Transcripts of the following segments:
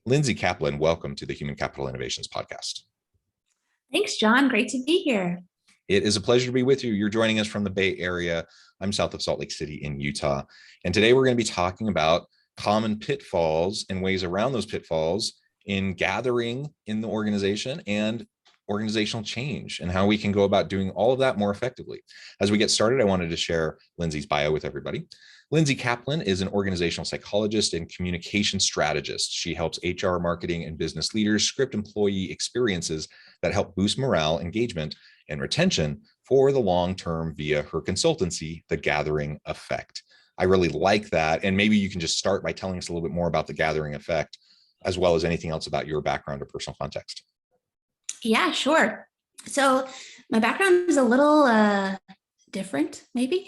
Lindsey Caplan, welcome to the Human Capital Innovations Podcast. Thanks, John. Great to be here. It is a pleasure to be with you. You're joining us from the Bay Area. I'm south of Salt Lake City in Utah. And today we're going to be talking about common pitfalls and ways around those pitfalls in gathering in the organization and organizational change and how we can go about doing all of that more effectively. As we get started, I wanted to share Lindsey's bio with everybody. Lindsey Caplan is an organizational psychologist and communication strategist. She helps HR, marketing, and business leaders script employee experiences that help boost morale, engagement, and retention for the long term via her consultancy, The Gathering Effect. I really like that. And maybe you can just start by telling us a little bit more about The Gathering Effect, as well as anything else about your background or personal context. Yeah, sure. So my background is a little different, maybe.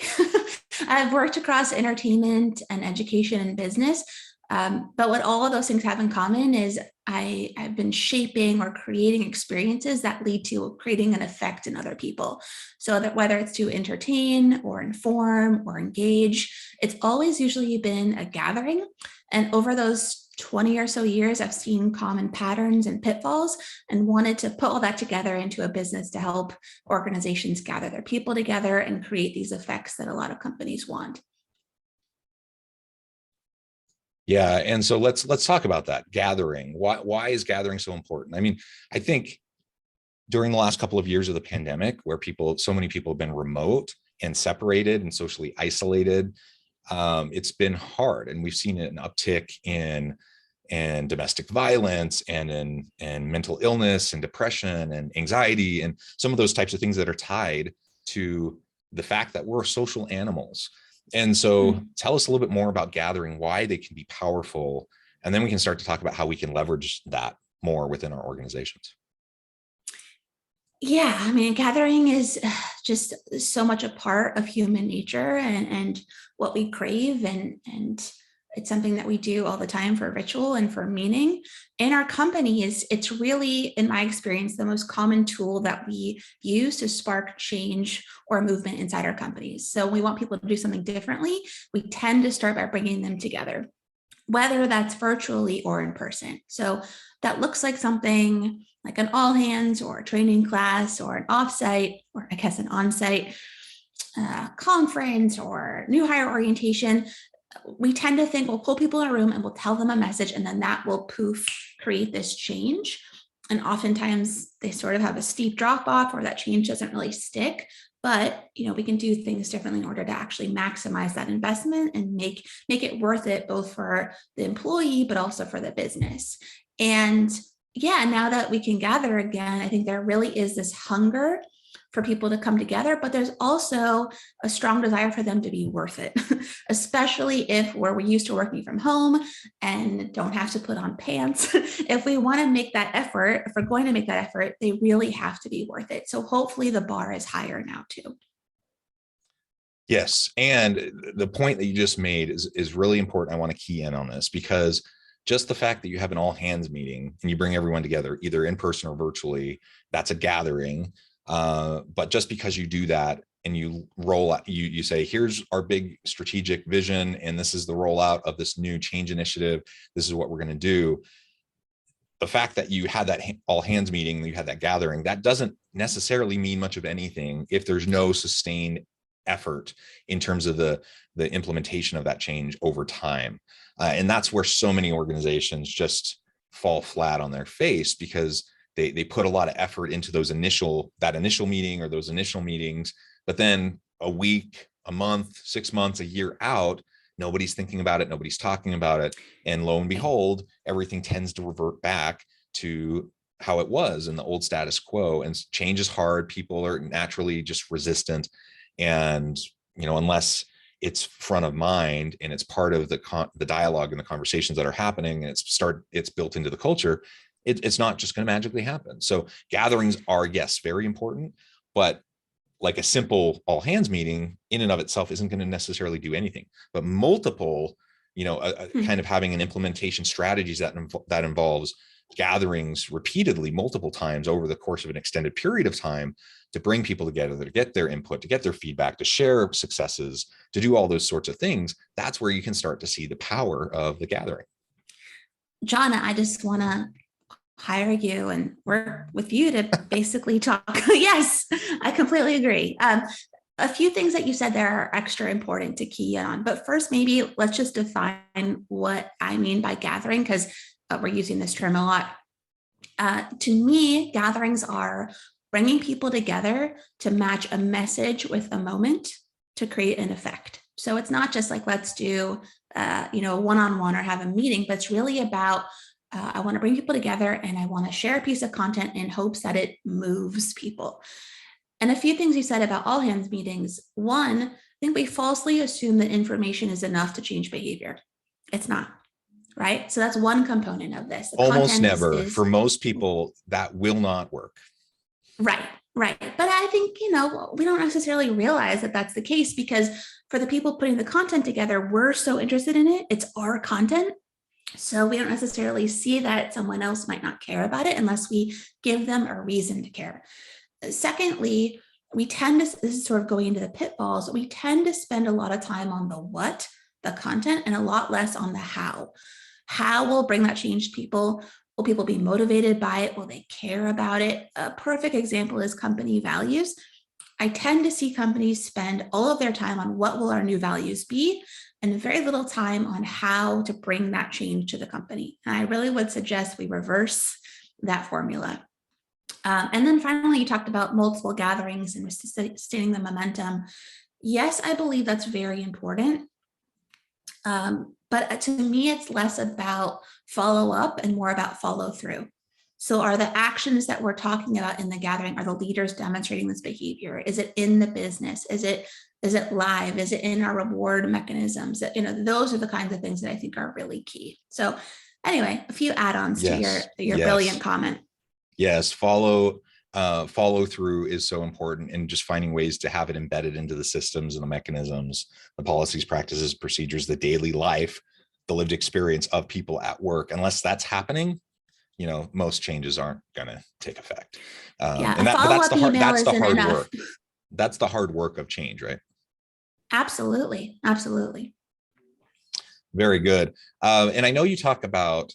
I've worked across entertainment and education and business. But what all of those things have in common is I've been shaping or creating experiences that lead to creating an effect in other people. So that whether it's to entertain or inform or engage, it's always usually been a gathering. And over those 20 or so years, I've seen common patterns and pitfalls and wanted to put all that together into a business to help organizations gather their people together and create these effects that a lot of companies want. Yeah, and so let's talk about that gathering. Why is gathering so important? I mean, I think during the last couple of years of the pandemic, where so many people have been remote and separated and socially isolated, it's been hard, and we've seen an uptick in domestic violence and in mental illness and depression and anxiety and some of those types of things that are tied to the fact that we're social animals. And so tell us a little bit more about gathering, why they can be powerful, and then we can start to talk about how we can leverage that more within our organizations. Yeah, I mean, gathering is just so much a part of human nature and what we crave, and it's something that we do all the time for ritual and for meaning. In our company, it's really, in my experience, the most common tool that we use to spark change or movement inside our companies. So when we want people to do something differently, we tend to start by bringing them together, whether that's virtually or in person. So that looks like something like an all hands or a training class or an offsite, or I guess an onsite conference or new hire orientation. We tend to think we'll pull people in a room and we'll tell them a message, and then that will create this change. And oftentimes they sort of have a steep drop off, or that change doesn't really stick. But we can do things differently in order to actually maximize that investment and make it worth it, both for the employee but also for the business. And yeah, now that we can gather again, I think there really is this hunger for people to come together, but there's also a strong desire for them to be worth it, especially if we're used to working from home and don't have to put on pants. If we want to make that effort, if we're going to make that effort, they really have to be worth it. So hopefully the bar is higher now too. Yes, and the point that you just made is really important. I want to key in on this, because just the fact that you have an all hands meeting and you bring everyone together, either in person or virtually, that's a gathering. But just because you do that and you roll out, you say, here's our big strategic vision, and this is the rollout of this new change initiative. This is what we're going to do. The fact that you had that all hands meeting, you had that gathering, that doesn't necessarily mean much of anything if there's no sustained effort in terms of the implementation of that change over time. And that's where so many organizations just fall flat on their face, because they put a lot of effort into that initial meeting or those initial meetings, but then a week, a month, 6 months, a year out, nobody's thinking about it, nobody's talking about it, and lo and behold, everything tends to revert back to how it was in the old status quo. And change is hard. People are naturally just resistant, and unless it's front of mind and it's part of the dialogue and the conversations that are happening, and it's built into the culture, it's not just going to magically happen. So gatherings are, yes, very important, but like a simple all hands meeting in and of itself isn't going to necessarily do anything. But multiple, kind of having an implementation strategies that involves gatherings repeatedly multiple times over the course of an extended period of time to bring people together, to get their input, to get their feedback, to share successes, to do all those sorts of things. That's where you can start to see the power of the gathering. Jonna, I just want to hire you and work with you to basically talk. Yes, I completely agree. A few things that you said there are extra important to key on. But first, maybe let's just define what I mean by gathering, because we're using this term a lot. To me, gatherings are bringing people together to match a message with a moment to create an effect. So it's not just like, let's do, one-on-one or have a meeting, but it's really about, I want to bring people together and I want to share a piece of content in hopes that it moves people. And a few things you said about all hands meetings. One, I think we falsely assume that information is enough to change behavior. It's not, right? So that's one component of this. The Almost never. For most people, that will not work. Right. But I think, we don't necessarily realize that that's the case, because for the people putting the content together, we're so interested in it. It's our content. So we don't necessarily see that someone else might not care about it unless we give them a reason to care. Secondly, we tend to, this is sort of going into the pitfalls, we tend to spend a lot of time on the what, the content, and a lot less on the how. How will bring that change to people? Will people be motivated by it? Will they care about it? A perfect example is company values. I tend to see companies spend all of their time on what will our new values be, and very little time on how to bring that change to the company. And I really would suggest we reverse that formula. And then finally, you talked about multiple gatherings and sustaining the momentum. Yes, I believe that's very important. But to me, it's less about follow up and more about follow through. So are the actions that we're talking about in the gathering, are the leaders demonstrating this behavior? Is it in the business? Is it live? Is it in our reward mechanisms? Those are the kinds of things that I think are really key. So anyway, a few add-ons to your brilliant comment. Yes, follow through is so important, and just finding ways to have it embedded into the systems and the mechanisms, the policies, practices, procedures, the daily life, the lived experience of people at work. Unless that's happening, most changes aren't going to take effect. And that's the hard work. That's the hard work of change, right? Absolutely. Very good. And I know you talk about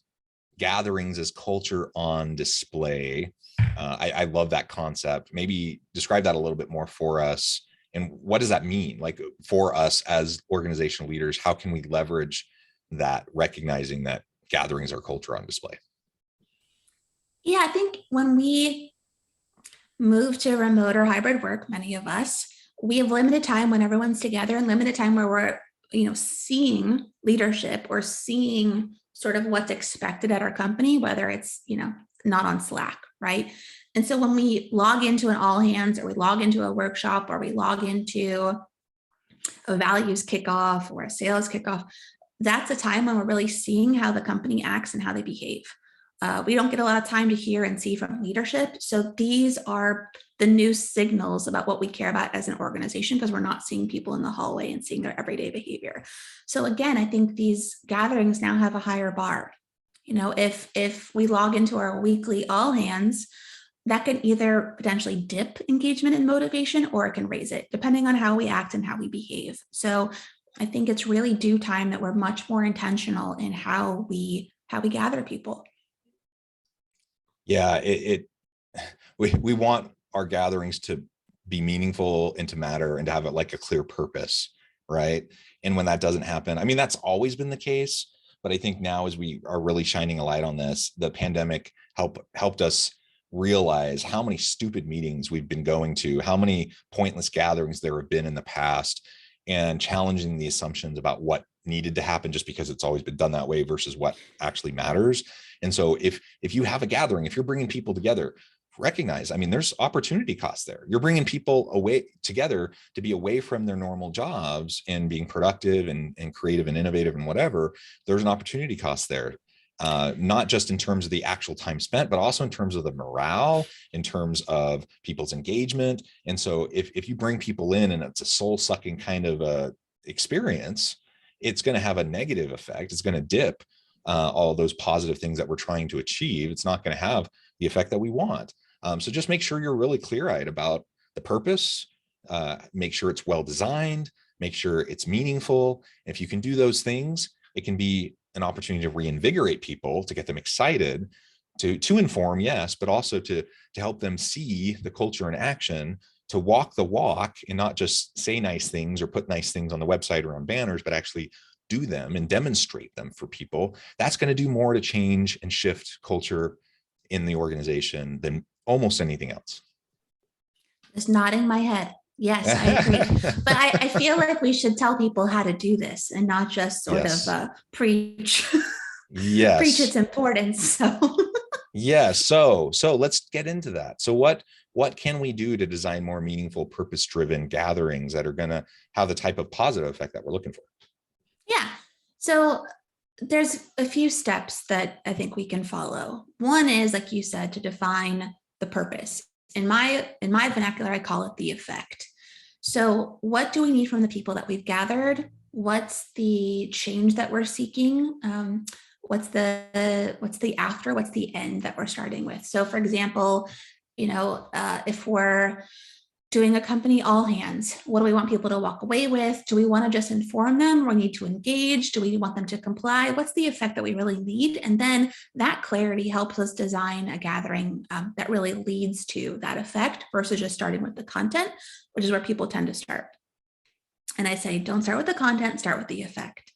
gatherings as culture on display. I love that concept. Maybe describe that a little bit more for us. And what does that mean? Like, for us as organizational leaders, how can we leverage that, recognizing that gatherings are culture on display? Yeah, I think when we move to remote or hybrid work, many of us, we have limited time when everyone's together, and limited time where we're, seeing leadership or seeing sort of what's expected at our company, whether it's, not on Slack, right? And so when we log into an all hands, or we log into a workshop, or we log into a values kickoff or a sales kickoff, that's a time when we're really seeing how the company acts and how they behave. We don't get a lot of time to hear and see from leadership. So these are the new signals about what we care about as an organization, because we're not seeing people in the hallway and seeing their everyday behavior. So again, I think these gatherings now have a higher bar. If we log into our weekly all hands, that can either potentially dip engagement and motivation, or it can raise it, depending on how we act and how we behave. So I think it's really due time that we're much more intentional in how we gather people. Yeah, we want our gatherings to be meaningful and to matter and to have like a clear purpose, right? And when that doesn't happen, I mean, that's always been the case, but I think now, as we are really shining a light on this, the pandemic helped us realize how many stupid meetings we've been going to, how many pointless gatherings there have been in the past, and challenging the assumptions about what needed to happen just because it's always been done that way versus what actually matters. And so if you have a gathering, if you're bringing people together, recognize, I mean, there's opportunity costs there. You're bringing people away together to be away from their normal jobs and being productive and creative and innovative and whatever. There's an opportunity cost there. Not just in terms of the actual time spent, but also in terms of the morale, in terms of people's engagement. And so if you bring people in and it's a soul-sucking kind of a experience, it's going to have a negative effect. It's going to dip all those positive things that we're trying to achieve. It's not going to have the effect that we want. So just make sure you're really clear-eyed about the purpose, make sure it's well designed, make sure it's meaningful. If you can do those things, it can be an opportunity to reinvigorate people, to get them excited, to inform, yes, but also to help them see the culture in action, to walk the walk and not just say nice things or put nice things on the website or on banners, but actually do them and demonstrate them for people. That's going to do more to change and shift culture in the organization than almost anything else. Just nodding my head. Yes, I agree. But I feel like we should tell people how to do this and not just sort of preach. Yes. Preach its importance. So yeah. So let's get into that. So what can we do to design more meaningful, purpose-driven gatherings that are going to have the type of positive effect that we're llooking for? Yeah. So there's a few steps that I think we can follow. One is, like you said, to define the purpose. In my vernacular, I call it the effect. So what do we need from the people that we've gathered? What's the change that we're seeking? What's the after? What's the end that we're starting with? So for example, if we're doing a company all hands, what do we want people to walk away with? Do we want to just inform them or need to engage? Do we want them to comply? What's the effect that we really need? And then that clarity helps us design a gathering that really leads to that effect versus just starting with the content, which is where people tend to start. And I say, don't start with the content, start with the effect.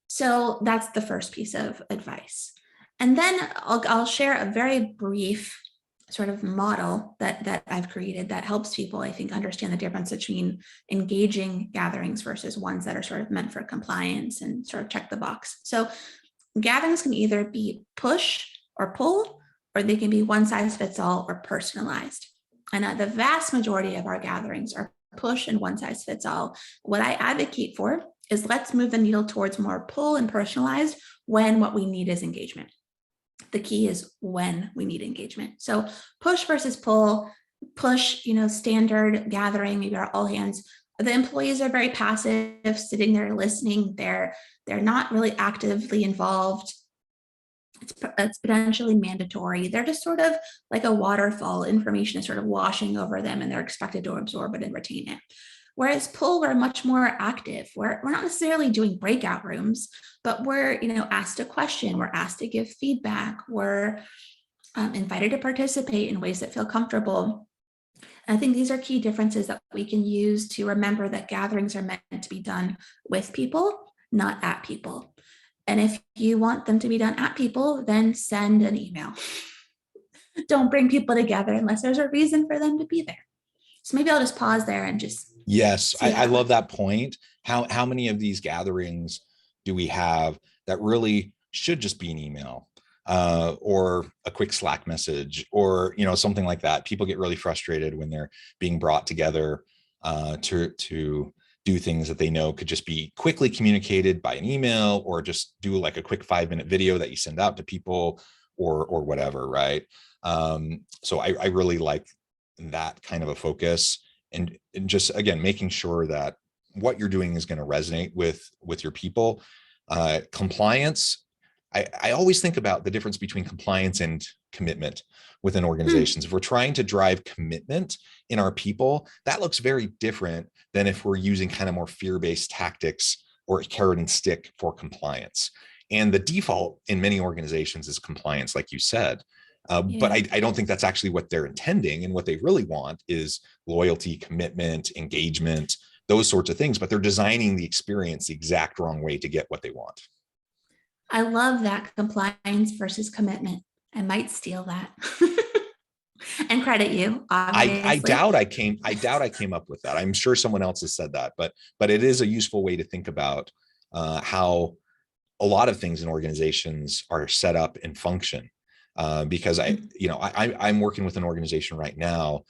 So that's the first piece of advice. And then I'll share a very brief sort of model that I've created that helps people, I think, understand the difference between engaging gatherings versus ones that are sort of meant for compliance and sort of check the box. So gatherings can either be push or pull, or they can be one size fits all or personalized. And the vast majority of our gatherings are push and one size fits all. What I advocate for is let's move the needle towards more pull and personalized when what we need is engagement. The key is when we need engagement. So push versus pull. Push, standard gathering, maybe our all hands. The employees are very passive, sitting there listening. They're not really actively involved. It's potentially mandatory. They're just sort of like a waterfall. Information is sort of washing over them and they're expected to absorb it and retain it. Whereas pull, we're much more active. We're not necessarily doing breakout rooms, but we're asked a question. We're asked to give feedback. We're invited to participate in ways that feel comfortable. And I think these are key differences that we can use to remember that gatherings are meant to be done with people, not at people. And if you want them to be done at people, then send an email. Don't bring people together unless there's a reason for them to be there. So maybe I'll just pause there and just. Yes, I love that point. How many of these gatherings do we have that really should just be an email or a quick Slack message or something like that? People get really frustrated when they're being brought together to do things that they know could just be quickly communicated by an email, or just do like a quick 5-minute video that you send out to people or whatever, right? So I really like that kind of a focus, and just, again, making sure that what you're doing is going to resonate with your people. Compliance, I always think about the difference between compliance and commitment within organizations. If we're trying to drive commitment in our people, that looks very different than if we're using kind of more fear-based tactics or carrot and stick for compliance. And the default in many organizations is compliance, like you said. But I don't think that's actually what they're intending. And what they really want is loyalty, commitment, engagement, those sorts of things. But they're designing the experience the exact wrong way to get what they want. I love that, compliance versus commitment. I might steal that and credit you. I doubt I came up with that. I'm sure someone else has said that, but it is a useful way to think about how a lot of things in organizations are set up and function. Because I'm working with an organization right now.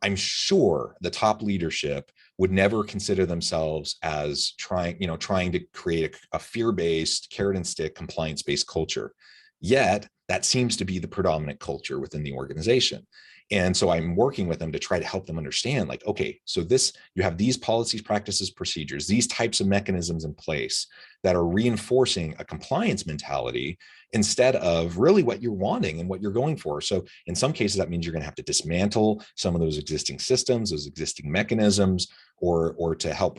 I'm sure the top leadership would never consider themselves as trying to create a fear-based, carrot and stick, compliance-based culture. Yet that seems to be the predominant culture within the organization. And so I'm working with them to try to help them understand, like, okay, so you have these policies, practices, procedures, these types of mechanisms in place that are reinforcing a compliance mentality instead of really what you're wanting and what you're going for. So in some cases, that means you're going to have to dismantle some of those existing systems, those existing mechanisms, or to help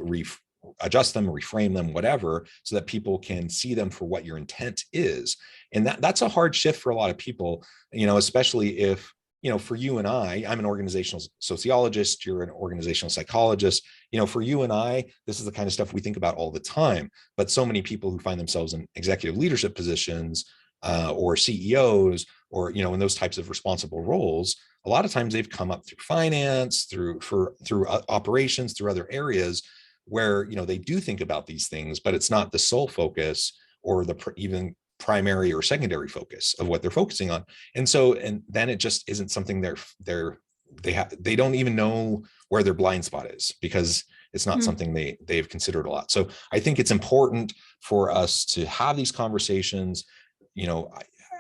adjust them, reframe them, whatever, so that people can see them for what your intent is. And that's a hard shift for a lot of people, especially if, for you and I'm an organizational sociologist, you're an organizational psychologist, for you and I, this is the kind of stuff we think about all the time. But so many people who find themselves in executive leadership positions, or CEOs, or, in those types of responsible roles, a lot of times they've come up through finance, through operations, through other areas where, they do think about these things, but it's not the sole focus or even primary or secondary focus of what they're focusing on. And then it just isn't something they don't even know where their blind spot is, because it's not something they've considered a lot. So I think it's important for us to have these conversations.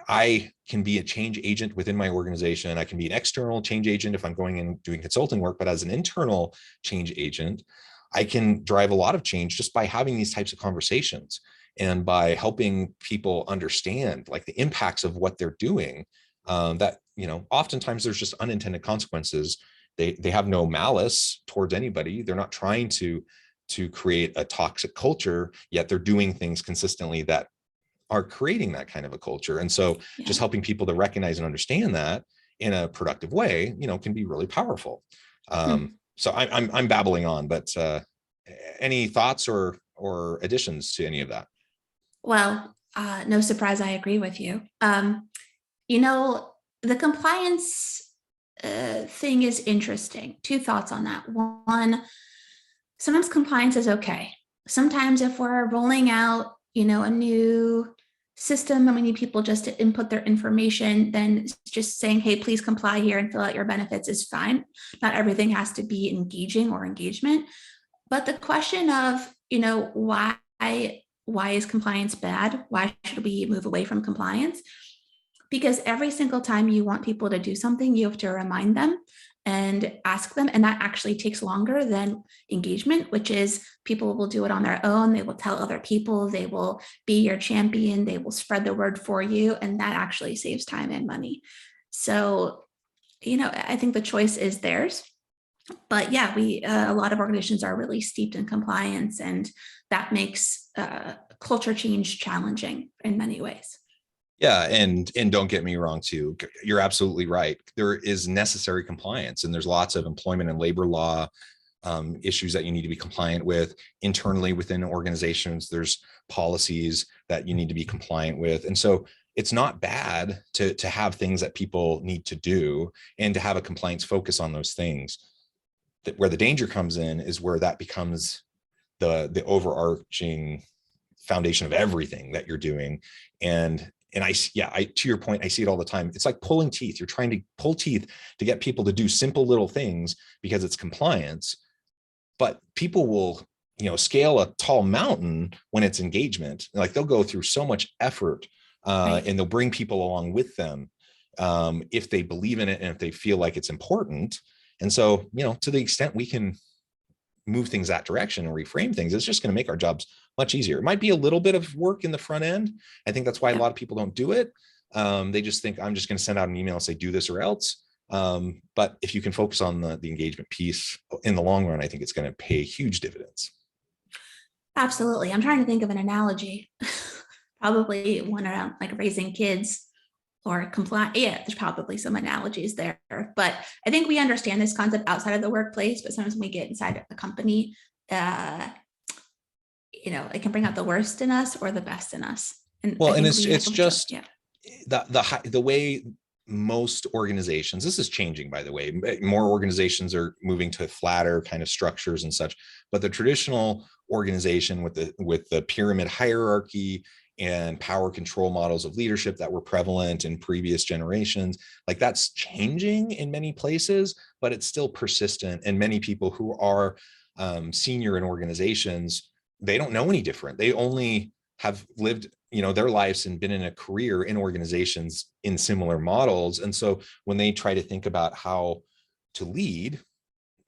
I can be a change agent within my organization. I can be an external change agent if I'm going and doing consulting work, but as an internal change agent, I can drive a lot of change just by having these types of conversations and by helping people understand like the impacts of what they're doing. That, oftentimes there's just unintended consequences. They have no malice towards anybody. They're not trying to create a toxic culture, yet they're doing things consistently that are creating that kind of a culture. And so just helping people to recognize and understand that in a productive way, can be really powerful. So I'm babbling on, but any thoughts or additions to any of that? Well, no surprise, I agree with you. The compliance thing is interesting. Two thoughts on that. One, sometimes compliance is okay. Sometimes if we're rolling out, a new system and we need people just to input their information, then just saying, hey, please comply here and fill out your benefits is fine. Not everything has to be engaging or engagement. But the question of, why is compliance bad? Why should we move away from compliance? Because every single time you want people to do something, you have to remind them and ask them. And that actually takes longer than engagement, which is people will do it on their own. They will tell other people, they will be your champion, they will spread the word for you. And that actually saves time and money. So, I think the choice is theirs. But yeah, a lot of organizations are really steeped in compliance, and that makes culture change challenging in many ways. Yeah. And don't get me wrong too. You're absolutely right. There is necessary compliance, and there's lots of employment and labor law issues that you need to be compliant with internally within organizations. There's policies that you need to be compliant with. And so it's not bad to have things that people need to do and to have a compliance focus on those things. Where the danger comes in is where that becomes the overarching foundation of everything that you're doing. And to your point, I see it all the time. It's like pulling teeth. You're trying to pull teeth to get people to do simple little things because it's compliance, but people will, scale a tall mountain when it's engagement. Like they'll go through so much effort, and they'll bring people along with them if they believe in it and if they feel like it's important. And so, to the extent we can move things that direction and reframe things, it's just going to make our jobs much easier. It might be a little bit of work in the front end. I think that's why a lot of people don't do it. They just think I'm just going to send out an email and say, do this or else. But if you can focus on the engagement piece in the long run, I think it's going to pay huge dividends. Absolutely. I'm trying to think of an analogy, probably one around like raising kids or comply. Yeah, there's probably some analogies there, but I think we understand this concept outside of the workplace, but sometimes when we get inside a company, it can bring out the worst in us or the best in us. And it's just the way most organizations, this is changing, by the way, more organizations are moving to flatter kind of structures and such, but the traditional organization with the pyramid hierarchy and power control models of leadership that were prevalent in previous generations, like that's changing in many places, but it's still persistent. And many people who are senior in organizations, they don't know any different. They only have lived, their lives and been in a career in organizations in similar models. And so when they try to think about how to lead,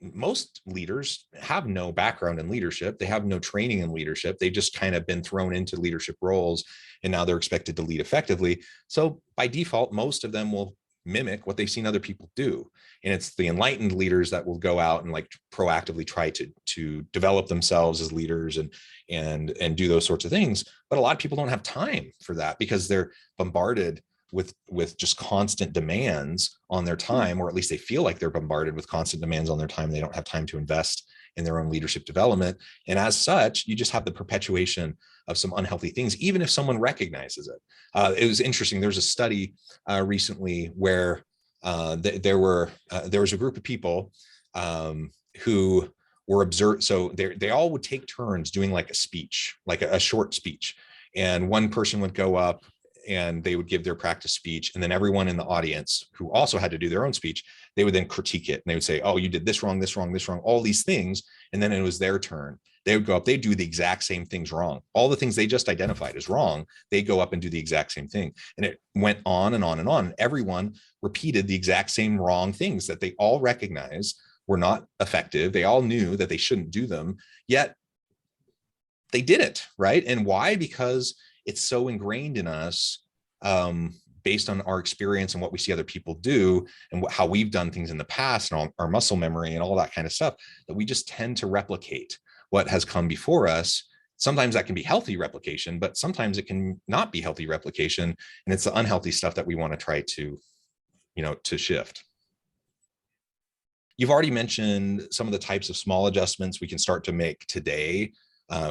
most leaders have no background in leadership. They have no training in leadership. They've just kind of been thrown into leadership roles, and now they're expected to lead effectively. So by default, most of them will mimic what they've seen other people do. And it's the enlightened leaders that will go out and like proactively try to develop themselves as leaders and do those sorts of things. But a lot of people don't have time for that because they're bombarded with just constant demands on their time, or at least they feel like they're bombarded with constant demands on their time. They don't have time to invest in their own leadership development. And as such, you just have the perpetuation of some unhealthy things, even if someone recognizes it. It was interesting. There's a study recently where there was a group of people who were observed. So they all would take turns doing like a speech, like a short speech. And one person would go up and they would give their practice speech. And then everyone in the audience who also had to do their own speech, they would then critique it. And they would say, oh, you did this wrong, this wrong, this wrong, all these things. And then it was their turn. They would go up, they do the exact same things wrong. All the things they just identified as wrong, they go up and do the exact same thing. And it went on and on and on. Everyone repeated the exact same wrong things that they all recognized were not effective. They all knew that they shouldn't do them, yet they did it, right? And why? Because it's so ingrained in us based on our experience and what we see other people do and how we've done things in the past and our muscle memory and all that kind of stuff, that we just tend to replicate what has come before us. Sometimes that can be healthy replication, but sometimes it can not be healthy replication. And it's the unhealthy stuff that we want to try to, to shift. You've already mentioned some of the types of small adjustments we can start to make today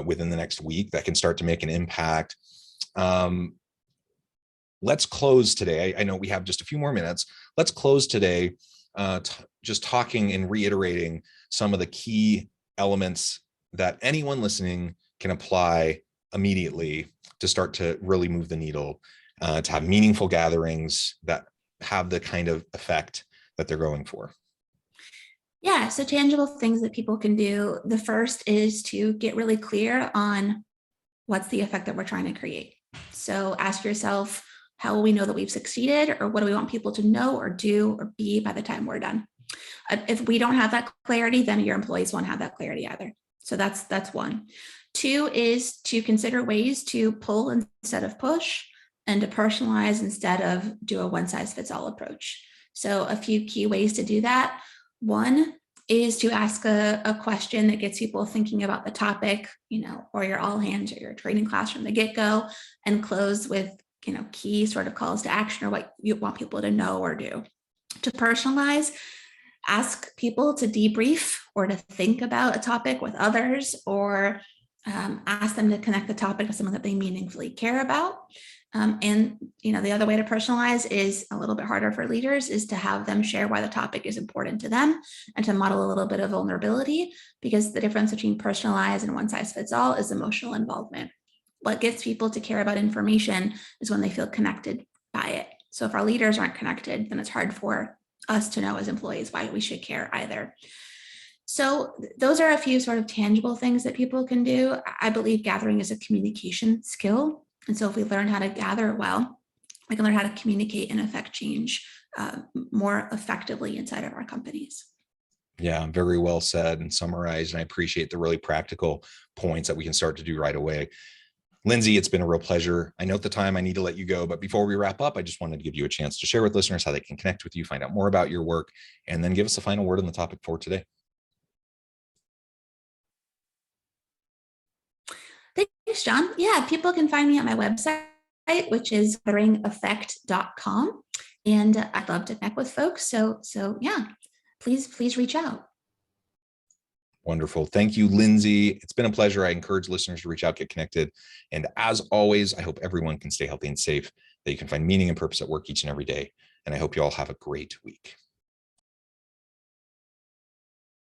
within the next week that can start to make an impact. Let's close today. I know we have just a few more minutes. Let's close today just talking and reiterating some of the key elements that anyone listening can apply immediately to start to really move the needle, to have meaningful gatherings that have the kind of effect that they're going for. Yeah, so tangible things that people can do. The first is to get really clear on what's the effect that we're trying to create. So ask yourself, how will we know that we've succeeded, or what do we want people to know or do or be by the time we're done? If we don't have that clarity, then your employees won't have that clarity either. So that's one. Two is to consider ways to pull instead of push, and to personalize instead of do a one-size-fits-all approach. So a few key ways to do that. One is to ask a question that gets people thinking about the topic, or your all hands or your training class from the get-go, and close with, key sort of calls to action or what you want people to know or do. To personalize, ask people to debrief or to think about a topic with others, or ask them to connect the topic with someone that they meaningfully care about. And the other way to personalize is a little bit harder for leaders, is to have them share why the topic is important to them and to model a little bit of vulnerability, because the difference between personalized and one size fits all is emotional involvement. What gets people to care about information is when they feel connected by it. So if our leaders aren't connected, then it's hard for us to know as employees why we should care either. So those are a few sort of tangible things that people can do. I believe gathering is a communication skill. And so if we learn how to gather well, we can learn how to communicate and affect change more effectively inside of our companies. Yeah, very well said and summarized. And I appreciate the really practical points that we can start to do right away. Lindsey, it's been a real pleasure. I note the time, I need to let you go, but before we wrap up, I just wanted to give you a chance to share with listeners how they can connect with you, find out more about your work, and then give us a final word on the topic for today. Thanks, John. Yeah, people can find me at my website, which is gatheringeffect.com. And I'd love to connect with folks. So yeah, please reach out. Wonderful. Thank you, Lindsey. It's been a pleasure. I encourage listeners to reach out, get connected. And as always, I hope everyone can stay healthy and safe, that you can find meaning and purpose at work each and every day. And I hope you all have a great week.